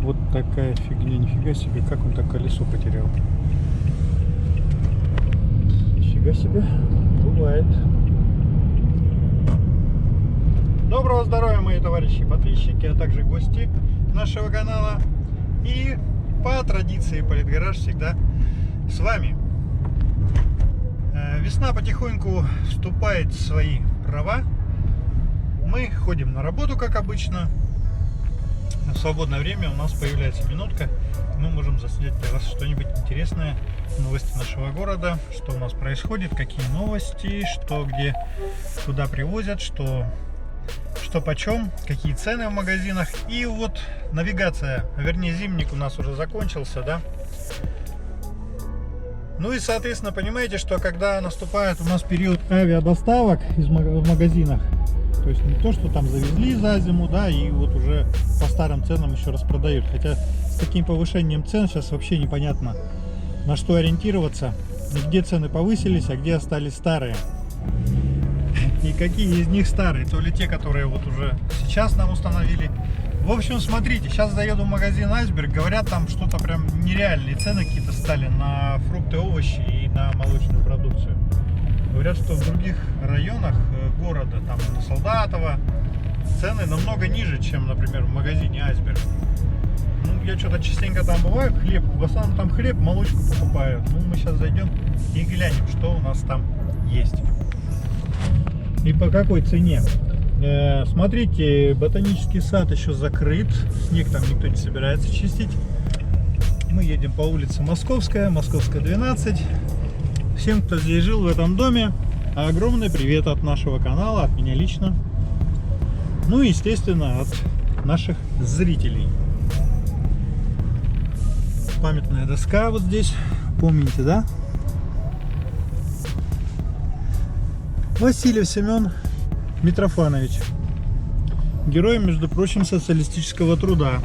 Вот такая фигня, нифига себе, как он так колесо потерял. Нифига себе, бывает. Доброго здоровья, мои товарищи подписчики, а также гости нашего канала. И по традиции Политгараж всегда с вами. Весна потихоньку вступает в свои права. Мы ходим на работу, как обычно. В свободное время у нас появляется минутка, мы можем заснять для вас что-нибудь интересное, новости нашего города, что у нас происходит, какие новости, что где, куда привозят, что почем, какие цены в магазинах. И вот навигация, вернее зимник у нас уже закончился, да. Ну и соответственно понимаете, что когда наступает у нас период авиадоставок в магазинах, то есть не то, что там завезли за зиму, да, и вот уже по старым ценам еще раз продают. Хотя с таким повышением цен сейчас вообще непонятно, на что ориентироваться, где цены повысились, а где остались старые. И какие из них старые, то ли те, которые вот уже сейчас нам установили. В общем, смотрите, сейчас заеду в магазин Айсберг, говорят, там что-то прям нереальные цены какие-то стали на фрукты, овощи и на молочную продукцию. Говорят, что в других районах города, там на Солдатово, цены намного ниже, чем, например, в магазине Айсберг. Ну, я что-то частенько там бываю, хлеб, в основном там хлеб, молочку покупаю. Ну, мы сейчас зайдем и глянем, что у нас там есть. И по какой цене. Смотрите, ботанический сад еще закрыт, снег там никто не собирается чистить. Мы едем по улице Московская, Московская 12. Всем, кто здесь жил в этом доме, огромный привет от нашего канала, от меня лично. Ну и, естественно, от наших зрителей. Памятная доска вот здесь, помните, да? Васильев Семен Митрофанович. Герой, между прочим, социалистического труда.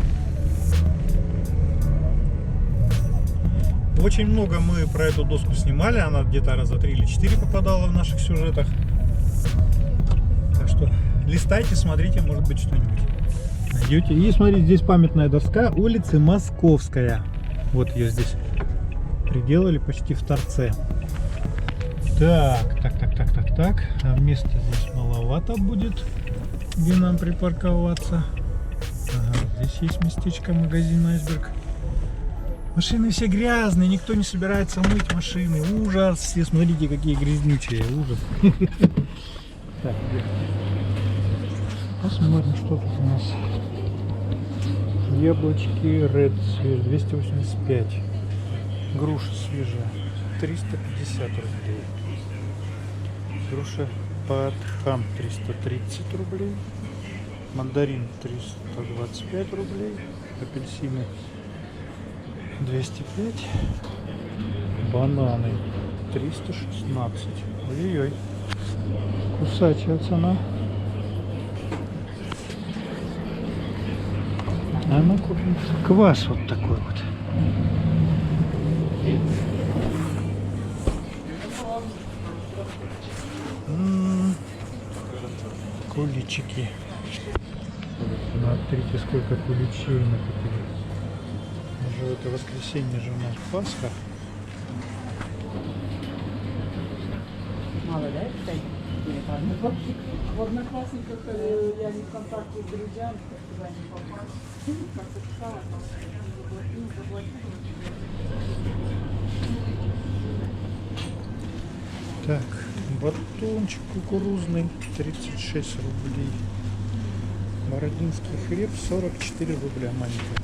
Очень много мы про эту доску снимали, она где-то раза 3 или 4 попадала в наших сюжетах. Так что листайте, смотрите, может быть что-нибудь найдете. И смотрите, здесь памятная доска улицы Московская. Вот ее здесь приделали почти в торце. Так. А места здесь маловато будет, где нам припарковаться. Ага, здесь есть местечко, магазин Айсберг. Машины все грязные, никто не собирается мыть машины. Ужас, все смотрите, какие грязнючие, ужас. Так, посмотрим, что тут у нас. Яблочки Red свежие, 285. Груша свежая, 350 рублей. Груша Патхан 330 рублей. Мандарин 325 рублей. Апельсины 205. Бананы 316. Ой-ой-ой. Кусачая цена. А ну купим квас вот такой вот. Куличики. Смотрите, сколько куличей накопили. Уже это воскресенье же у нас Пасха. Мало, да, это? В Одноклассниках я не в контакте с друзьями, когда не попал. Как-то писала, Так, батончик кукурузный 36 рублей. Бородинский хлеб 44 рубля маленький.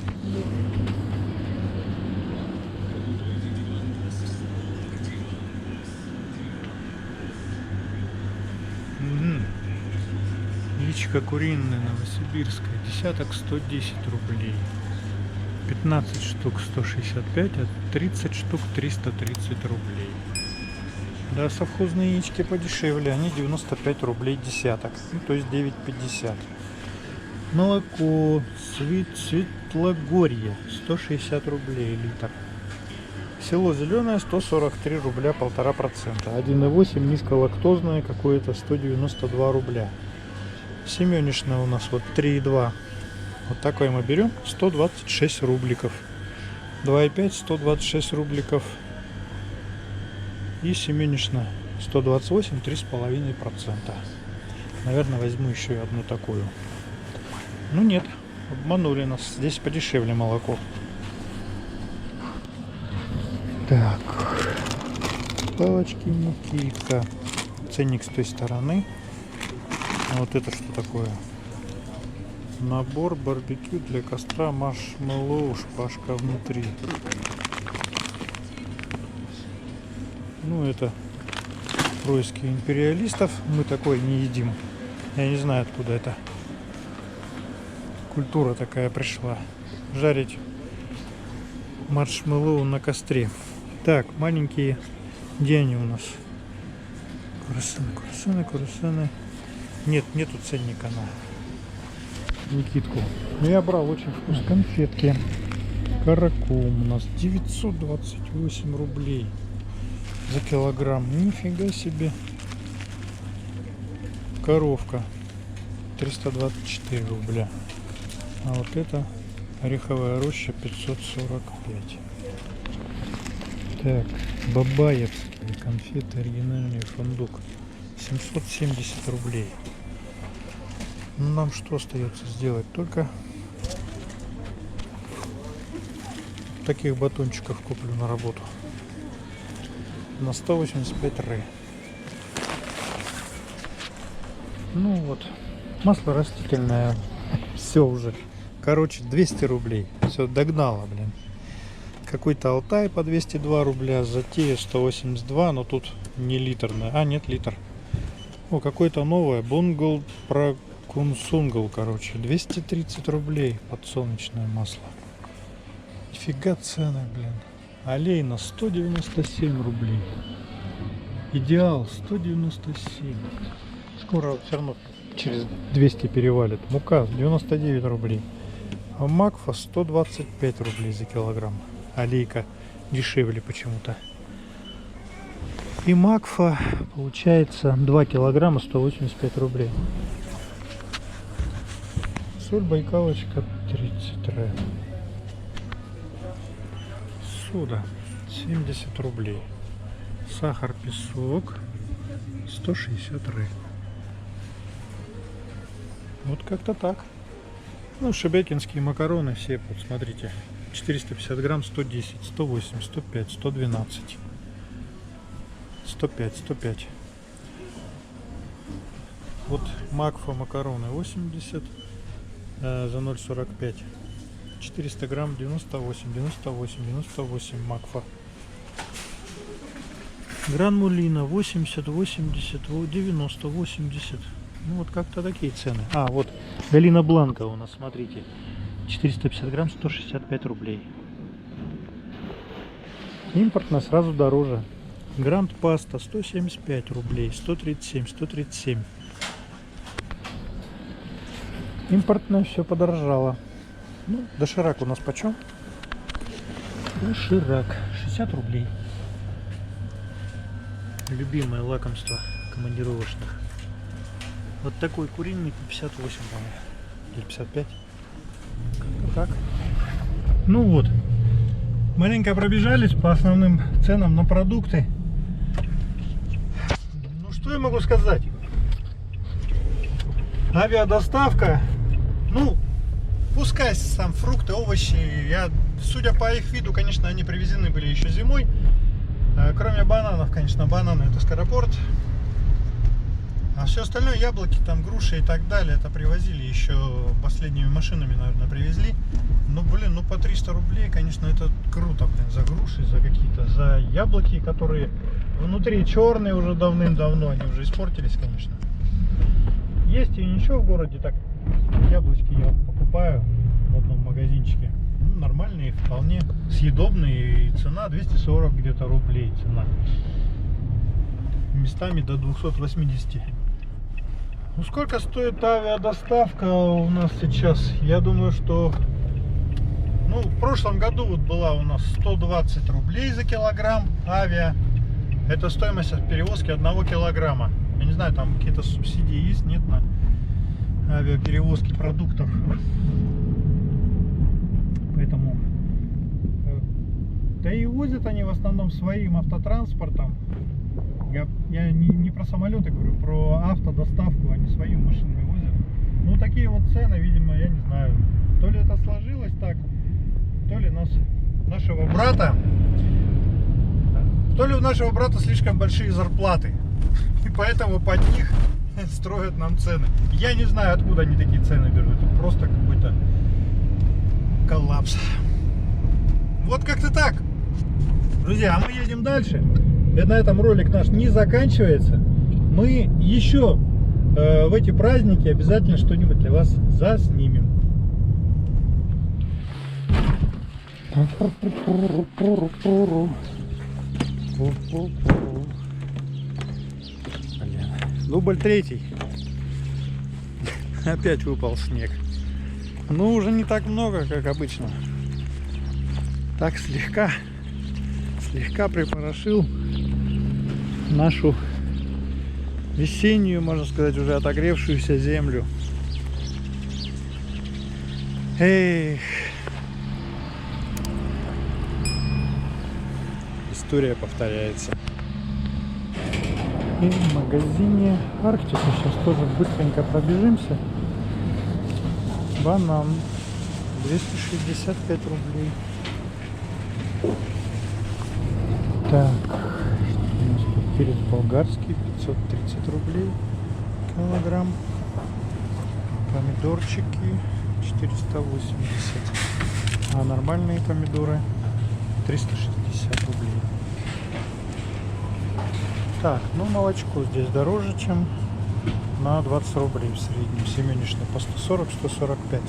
Яичко куриное новосибирское, десяток 110 рублей. 15 штук 165, а 30 штук 330 рублей. Да, совхозные яички подешевле, они 95 рублей десяток, ну, то есть 9,50. Молоко Светлогорье 160 рублей литр. Село Зеленое 143 рубля 1,5%. 1,8 низколактозное какое-то 192 рубля. Семенишна у нас вот 3,2. Вот такой мы берем 126 рубликов. 2,5 126 рубликов. И семенишна 128 3,5%. Наверное, возьму еще и одну такую. Ну нет, обманули нас. Здесь подешевле молоко. Так, палочки Никитка. Ценник с той стороны. А вот это что такое? Набор барбекю для костра маршмеллоу, шпажка внутри. Ну это происки империалистов. Мы такой не едим. Я не знаю, откуда это. Культура такая пришла. Жарить маршмеллоу на костре. Так, маленькие. Где они у нас? Курсаны. Нет, нету ценника на Никитку. Но я брал очень вкусные конфетки. Каракум у нас 928 рублей за килограмм. Нифига себе. Коровка 324 рубля. А вот это ореховая роща 545. Так, бабаевские конфеты, оригинальный фундук 770 рублей. Ну, нам что остается сделать? Только таких батончиков куплю на работу. На 185 рублей. Ну вот, масло растительное. Все уже. Короче, 200 рублей. Все, догнало, блин. Какой-то Алтай по 202 рубля. Затея 182, но тут не литрная. А, нет, литр. О, какое-то новое. Бунгл про Кунсунгл, короче. 230 рублей подсолнечное масло. Нифига цены, блин. Олейна 197 рублей. Идеал 197. Скоро все равно через 200 перевалит. Мука 99 рублей. А Макфа 125 рублей за килограмм. Олейка дешевле почему-то. И Макфа получается 2 килограмма 185 рублей. Соль Байкалочка 30 рублей. Сода 70 рублей. Сахар, песок 160 рублей. Вот как-то так. Ну, шебекинские макароны все, вот смотрите. 450 грамм 110, 108, 105, 112. 105. Вот Макфа макароны 80 за 0,45. 400 грамм 98 Макфа. Гранулина 80, 90, 80. Ну вот как-то такие цены. А, вот Галина Бланка у нас, смотрите. 450 грамм 165 рублей. Импортно сразу дороже. Гранд паста 175 рублей, 137. Импортное все подорожало. Ну, доширак у нас почем? Доширак 60 рублей. Любимое лакомство командировочных. Вот такой куриный по 58, по-моему. Или 55. Как-то так. Ну вот. Маленько пробежались по основным ценам на продукты. Ну что я могу сказать? Авиадоставка. Ну, пускай сам фрукты, овощи. Судя по их виду, конечно, они привезены были еще зимой. Кроме бананов, конечно, бананы это скоропорт. А все остальное, яблоки, там, груши и так далее, это привозили еще последними машинами, наверное, привезли. Ну, блин, ну по 300 рублей, конечно, это круто, блин, за груши, за какие-то, за яблоки, которые внутри черные уже давным-давно, они уже испортились, конечно. Есть и ничего в городе, так яблочки я покупаю в одном магазинчике. Ну, нормальные, вполне съедобные, и цена 240 где-то рублей цена. Местами до 280. Ну сколько стоит авиадоставка у нас сейчас? Я думаю, что ну, в прошлом году вот была у нас 120 рублей за килограмм авиа. Это стоимость от перевозки 1 килограмма. Я не знаю, там какие-то субсидии есть, нет на авиаперевозки продуктов. Поэтому да и возят они в основном своим автотранспортом. Я не про самолеты говорю, про автодоставку, они своими машинами возят. Ну такие вот цены, видимо, я не знаю, то ли это сложилось так, то ли нашего брата, то ли у нашего брата слишком большие зарплаты, и поэтому под них строят нам цены. Я не знаю, откуда они такие цены берут, это просто какой-то коллапс. Вот как-то так. Друзья, а мы едем дальше. И на этом ролик наш не заканчивается. Мы еще в эти праздники обязательно что-нибудь для вас заснимем. Дубль 3. Опять выпал снег. Ну, уже не так много, как обычно. Так слегка припорошил нашу весеннюю, можно сказать, уже отогревшуюся землю. Эх. История повторяется. И в магазине Арктика сейчас тоже быстренько пробежимся. Банан 265 рублей. Так, перец болгарский 530 рублей килограмм. Помидорчики 480. А нормальные помидоры 360 рублей. Так, ну молочко здесь дороже, чем на 20 рублей в среднем. Семенишное по 140-145.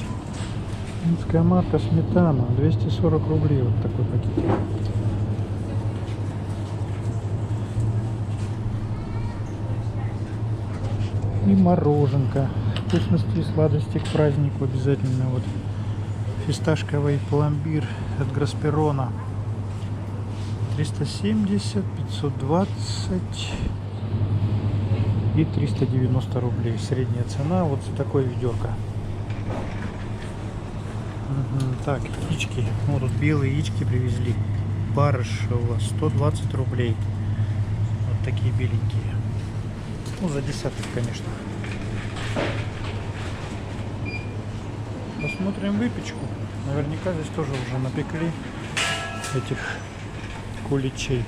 Минская марка сметана 240 рублей. Вот такой пакет. И мороженка. Вкусности и сладости к празднику обязательно. Вот фисташковый пломбир от Грасперона 370, 520 и 390 рублей. Средняя цена вот за такое ведерко. Так, яички. Вот тут белые яички привезли. Барышево 120 рублей. Вот такие беленькие. Ну, за десяток, конечно. Посмотрим выпечку. Наверняка здесь тоже уже напекли этих куличей.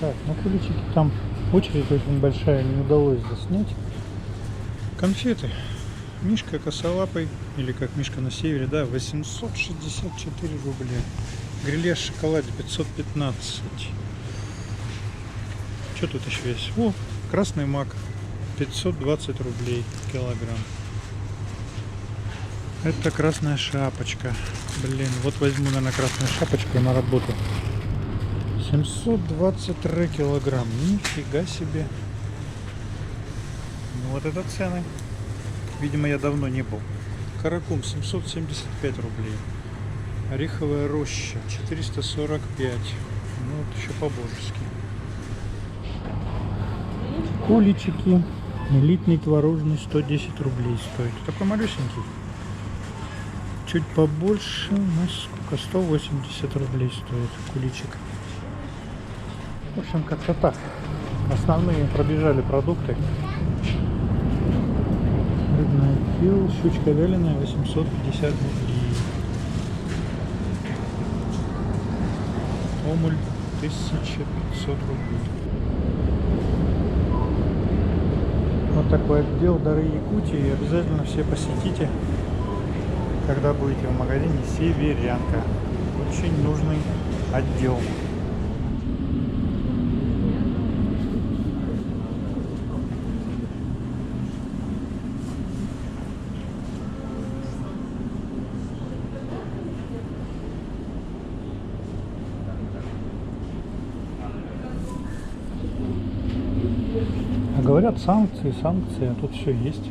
Так, ну куличики там очередь очень большая, не удалось заснять. Конфеты. Мишка косолапый, или как Мишка на севере, да, 864 рубля. Грильяж в шоколаде 515. Что тут еще есть? О, красный мак 520 рублей килограмм. Это красная шапочка. Блин, вот возьму, наверное, красную шапочку на работу. 723 килограмм. Нифига себе. Ну, вот это цены. Видимо, я давно не был. Каракум 775 рублей. Ореховая роща 445. Ну, вот еще по-божески. Куличики. Элитный творожный 110 рублей стоит. Такой малюсенький. Чуть побольше, ну сколько, 180 рублей стоит куличик. В общем, как-то так. Основные пробежали продукты. Рыбное пиво, щучка вяленая 850 рублей. Омуль 1500 рублей. Вот такой отдел Дары Якутии. Обязательно все посетите, когда будете в магазине Северянка. Очень нужный отдел. Говорят, санкции, а тут все есть.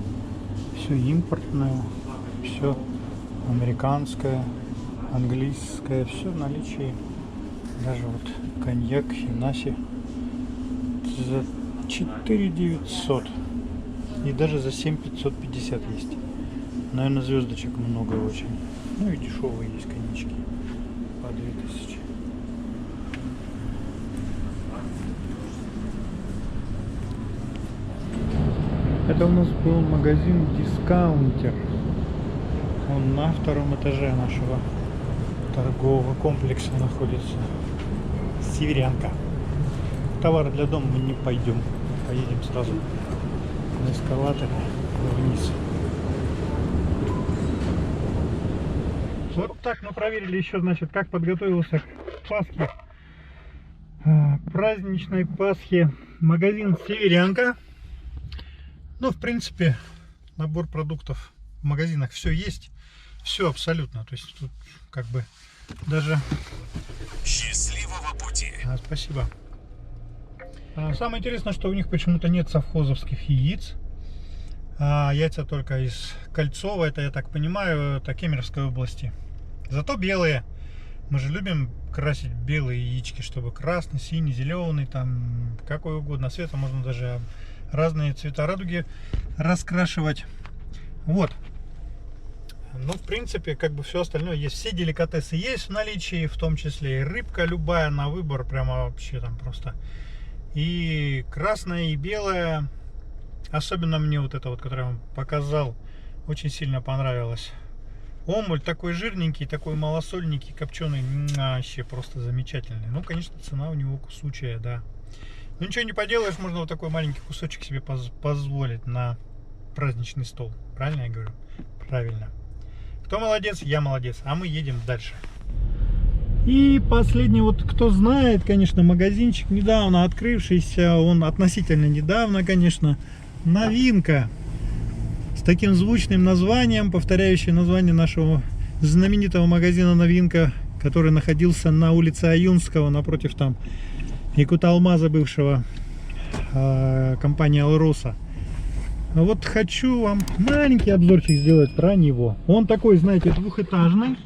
Все импортное, все американское, английское, все в наличии. Даже вот коньяк Хенаси за 4900 и даже за 7550 есть. Наверное, звездочек много очень. Ну и дешевые есть коньячки по 2000. Это у нас был магазин Дискаунтер. Он на втором этаже нашего торгового комплекса находится. Северянка. Товары для дома мы не пойдем. Поедем сразу на эскалаторе вниз. Вот так мы проверили еще, значит, как подготовился к Пасхе. Праздничной Пасхе. Магазин Северянка. Ну, в принципе, набор продуктов в магазинах все есть. Все абсолютно. То есть тут как бы даже... Счастливого пути! Спасибо. Самое интересное, что у них почему-то нет совхозовских яиц. Яйца только из Кольцова. Это, я так понимаю, это Кемеровской области. Зато белые. Мы же любим красить белые яички, чтобы красный, синий, зеленый, там какой угодно цвета. Можно даже разные цвета радуги раскрашивать. Вот. Ну, в принципе, как бы все остальное есть. Все деликатесы есть в наличии, в том числе и рыбка любая на выбор. Прямо вообще там просто. И красная, и белая. Особенно мне вот это вот, которое я вам показал, очень сильно понравилось. Омуль такой жирненький, такой малосольненький, копченый. Вообще просто замечательный. Ну, конечно, цена у него кусучая, да. Ну, ничего не поделаешь, можно вот такой маленький кусочек себе позволить на праздничный стол. Правильно я говорю? Правильно. Кто молодец? Я молодец. А мы едем дальше. И последний, вот кто знает, конечно, магазинчик недавно открывшийся. Он относительно недавно, конечно. Новинка. С таким звучным названием, повторяющее название нашего знаменитого магазина «Новинка», который находился на улице Аюнского, напротив там Якуталмаза бывшего, компания Алроса. Вот хочу вам маленький обзорчик сделать про него. Он такой, знаете, двухэтажный.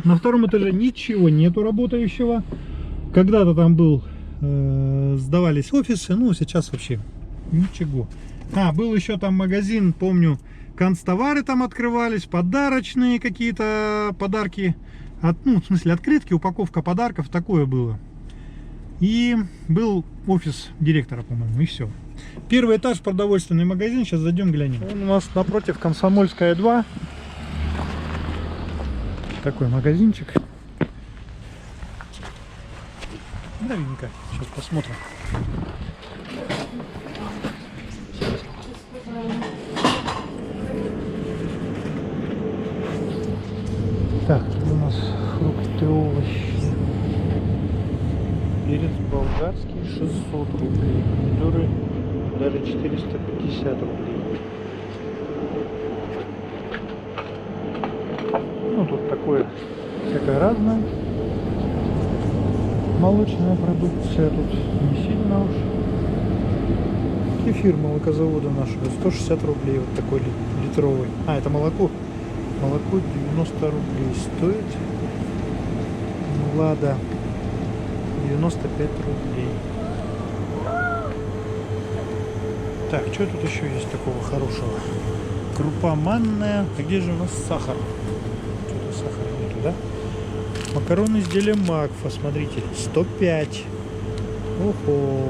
На втором этаже ничего нету работающего. Когда-то там был, сдавались офисы, ну сейчас вообще ничего. Был еще там магазин, помню, канцтовары там открывались, подарочные какие-то подарки, ну в смысле открытки, упаковка подарков, такое было. И был офис директора, по-моему, и все. Первый этаж, продовольственный магазин, сейчас зайдем глянем. Он у нас напротив Комсомольская 2. Такой магазинчик. Новинка. Сейчас посмотрим. Так, тут у нас фрукты, овощи. Перец болгарский 600 рублей. Помидоры даже 450 рублей. Ну, тут такое всякое разное. Молочная продукция тут не сильно уж. Кефир молокозавода нашего 160 рублей, вот такой литровый. Это молоко. Молоко 90 рублей стоит. Лада 95 рублей. Так, что тут еще есть такого хорошего? Крупа манная. А где же у нас сахар? Что-то сахара нету, да? Макароны изделия Макфа, смотрите, 105. Ого,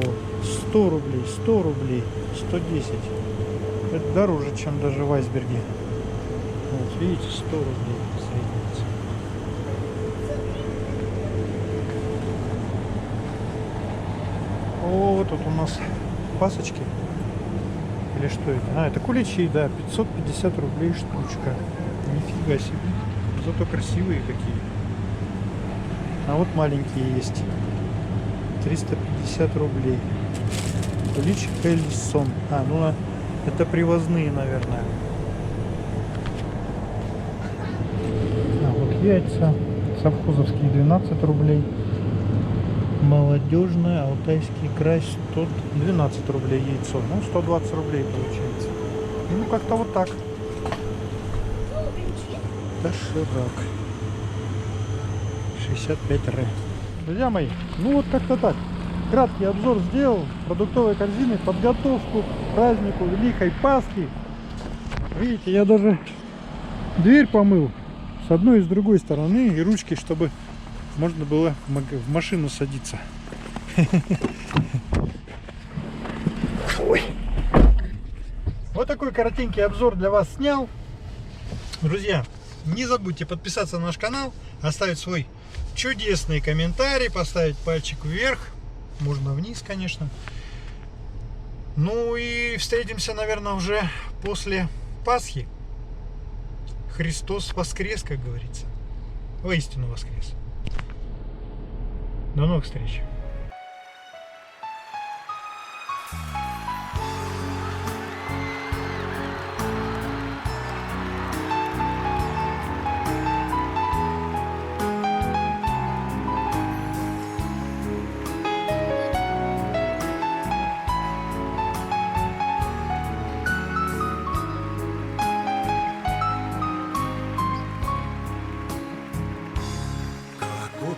100 рублей, 100 рублей, 110. Это дороже, чем даже в Айсберге. Вот, видите, 100 рублей средняя цена. О, тут у нас пасочки. Или что это? Это куличи, да, 550 рублей штучка. Нифига себе. Зато красивые какие. А вот маленькие есть. 350 рублей. Кулич Эльсон. Ну это привозные, наверное. Вот яйца совхозовские 12 рублей. Молодежная, алтайский край, 112 рублей яйцо. Ну, 120 рублей получается. Ну, как-то вот так. Доширак. 65 р. Друзья мои, ну вот как-то так. Краткий обзор сделал продуктовой корзины, подготовку к празднику Великой Пасхи. Видите, я даже дверь помыл с одной и с другой стороны, и ручки, чтобы можно было в машину садиться. Ой. Вот такой коротенький обзор для вас снял. Друзья, не забудьте подписаться на наш канал, оставить свой чудесный комментарий, поставить пальчик вверх, можно вниз, конечно. Ну и встретимся, наверное, уже после Пасхи. Христос воскрес, как говорится. Воистину воскрес. До новых встреч.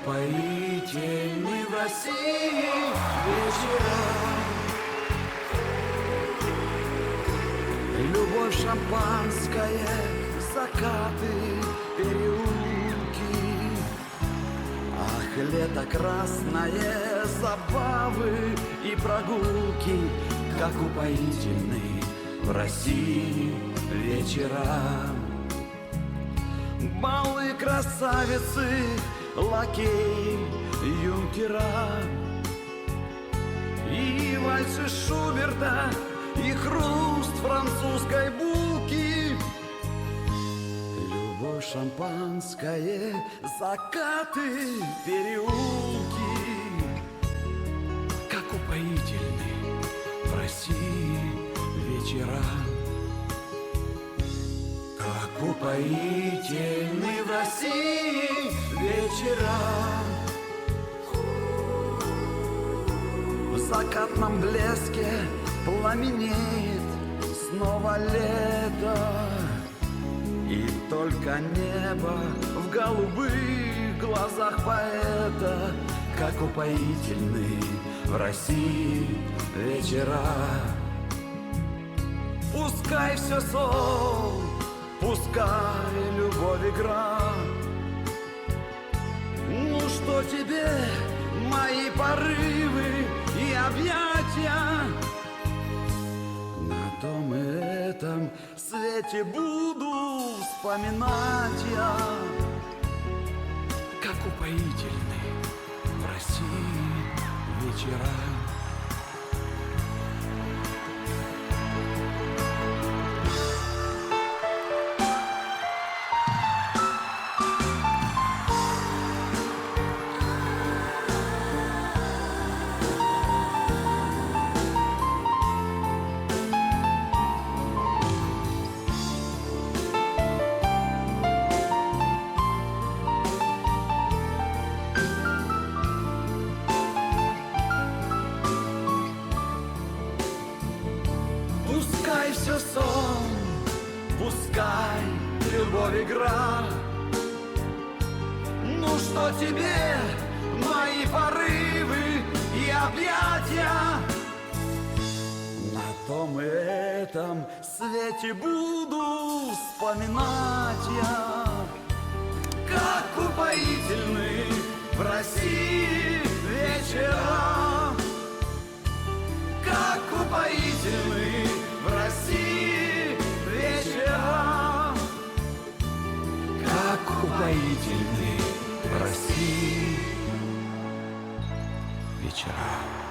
Упоительны в России вечера, любовь шампанское, закаты, переулки, ах, лето красное, забавы и прогулки, как упоительны в России вечера. Балы красавицы, лакей, юнкера, и вальсы Шуберта, и хруст французской булки, любовь шампанское, закаты, переулки, как упоительны в России вечера. Как упоительны в России вечера. В закатном блеске пламенеет снова лето, и только небо в голубых глазах поэта, как упоительны в России вечера. Пускай все сон, пускай любовь игра. Ну что тебе мои порывы и объятия? На том и этом свете буду вспоминать я, как упоительны в России вечера. Пускай все сон, пускай любовь игра. Ну что тебе мои порывы и объятия? На том и этом свете буду вспоминать я, как упоительны в России вечера, как упоительны в России вечера, как упоительны в России вечера.